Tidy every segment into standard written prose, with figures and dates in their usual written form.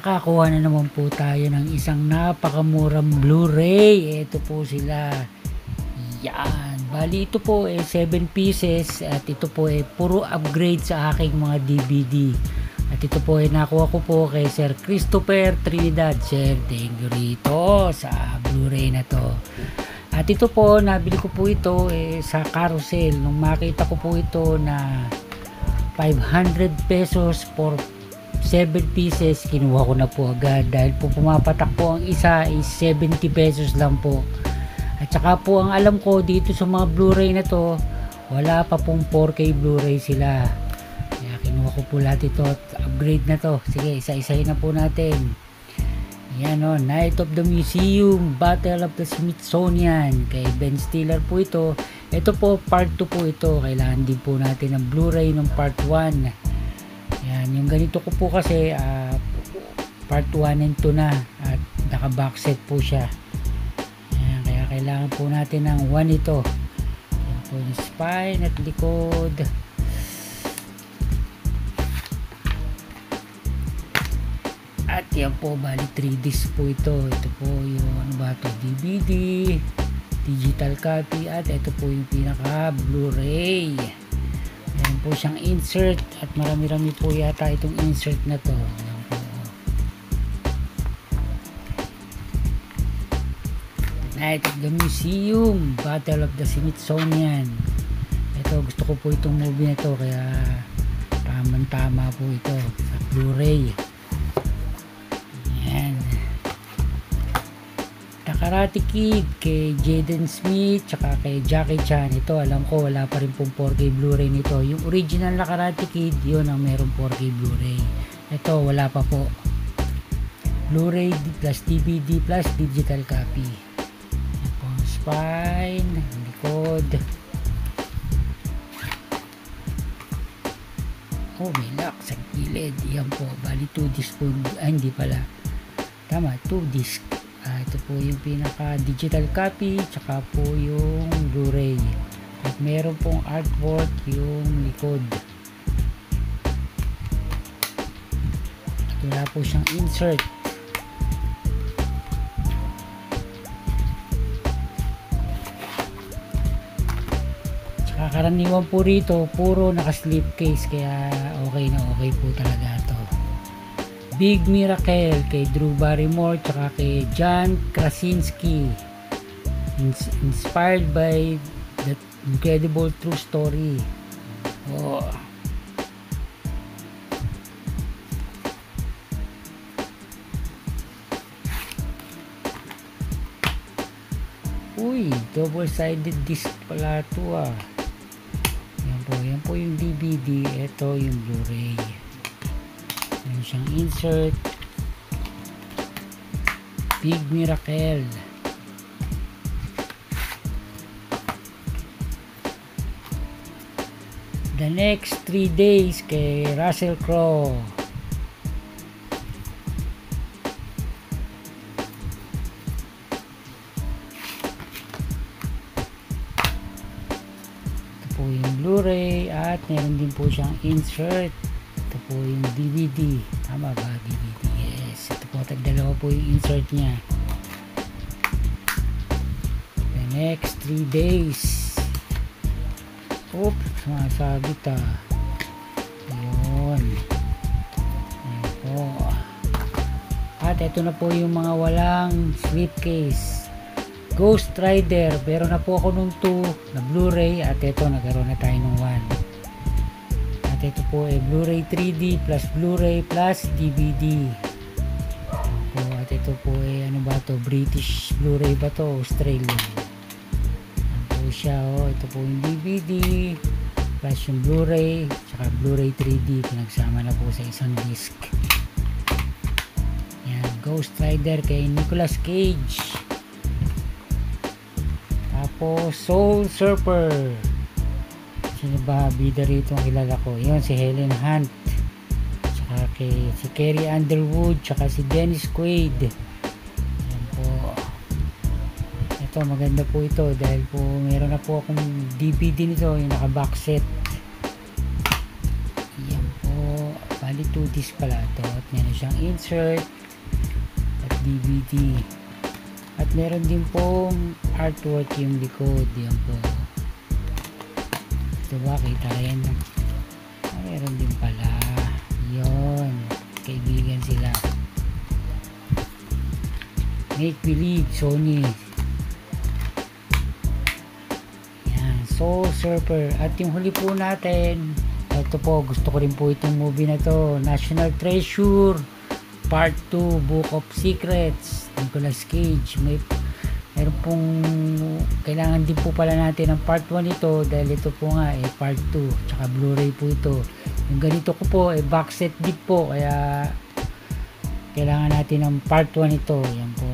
Nakakuha na naman po tayo ng isang napakamurang Blu-ray. Ito po sila. Yan. Bali ito po 7 pieces at ito po puro upgrade sa aking mga DVD. At ito po nakuha ko po kay Sir Christopher Trinidad. Sir, thank you rito sa Blu-ray na to. At ito po, nabili ko po ito sa carousel. Nung makita ko po ito na 500 pesos for 7 pieces, kinuha ko na po agad dahil po pumapatak po ang isa is 70 pesos lang po. At saka po ang alam ko dito sa mga Blu-ray na to, wala pa pong 4K Blu-ray sila. Kaya kinuha ko po lahat ito at upgrade na to. Sige, isa-isahin na po natin. Yan o, Night of the Museum, Battle of the Smithsonian. Kay Ben Stiller po ito. Ito po, part 2 po ito. Kailangan din po natin ng Blu-ray ng part 1. Yan, yung ganito ko po kasi part 1 and 2 na. At naka-box set po siya. Yan, kaya kailangan po natin ng 1 ito. Yan po yung spine at likod. At yan po, bali 3 disc po ito. Ito po yung ano ba ito, DVD, digital copy, at ito po yung pinaka Blu-ray. Meron po siyang insert at marami-rami po yata itong insert na to. Yan po. Night of the Museum, Battle of the Smithsonian. Ito, gusto ko po itong movie na to, kaya tamang-tama po ito sa Blu-ray. Karate Kid kay Jaden Smith tsaka kay Jackie Chan. Ito alam ko wala pa rin pong 4K Blu-ray nito. Yung original na Karate Kid, yun ang meron 4K Blu-ray. Ito wala pa po. Blu-ray plus DVD plus digital copy. Yan po ang spine, likod. Oh, may lock sa gilid. Yan po, bali 2 disc po. Hindi pala, tama, 2 disc. Ito po yung pinaka digital copy tsaka po yung Blu-ray at meron pong artwork yung likod at wala po siyang insert. Tsaka karaniwan po rito puro naka slipcase, kaya okay na okay po talaga to. Big Miracle kay Drew Barrymore tsaka kay John Krasinski, inspired by the incredible true story. Oh. Uy, double-sided disc pala ito yan po yung DVD, ito yung Blu-ray. Meron siyang insert. Big Miracle. The Next 3 Days kay Russell Crowe. Ito po yung Blu-ray at meron din po siyang insert. Ito po yung DVD. Tama ba? DVD. Yes. Ito po, tagdalawa po yung insert niya. The Next 3 Days. Oop, sumasabit Ayun. Ayan po. At ito na po yung mga walang slipcase. Ghost Rider. Pero na po ako nung 2 na Blu-ray at ito nagkaroon na tayo nung 1. Ito po Blu-ray 3D plus Blu-ray plus DVD. At ito po ano ba to, British Blu-ray ba to, Australian. Yan po siya ito po yung DVD plus yung Blu-ray tsaka Blu-ray 3D pinagsama na po sa isang disc. Yan, Ghost Rider kay Nicolas Cage. Tapos Soul Surfer. Sino ba bida rito ang kilala ko? Yun, si Helen Hunt tsaka si Carrie Underwood tsaka si Dennis Quaid. Yan po. Ito maganda po ito dahil po meron na po akong DVD nito, yung naka box set. Yan po, bali 2 disc pala ito. At meron siyang insert at DVD. At meron din pong artwork yung likod. Yan po. Ito ba? Kita rin. Meron din pala. Yun. Kaibigan sila. Make Believe, Sony. Yan. Soul Surfer. At yung huli po natin, ito po, gusto ko rin po itong movie na to. National Treasure Part 2, Book of Secrets, Nicolas Cage. Meron pong kailangan din po pala natin ng part 1 ito dahil ito po nga part 2 tsaka Blu-ray po ito. Yung ganito ko po box set din po, kaya kailangan natin ng part 1 ito. Yan po.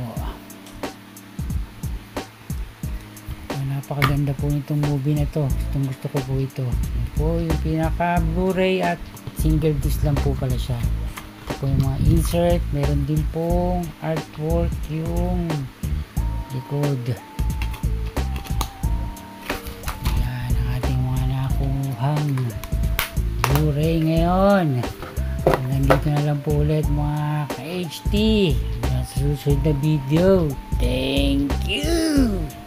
Napakaganda po itong movie na to. Gusto ko po ito. Yan po yung pinaka Blu-ray at single disc lang po pala siya. Ito po yung mga insert. Meron din pong artwork yung likod. Yan ang ating mga nakuhang Blu-ray ngayon. Nandito na lang po ulit mga ka-HT sa susunod na video. Thank you!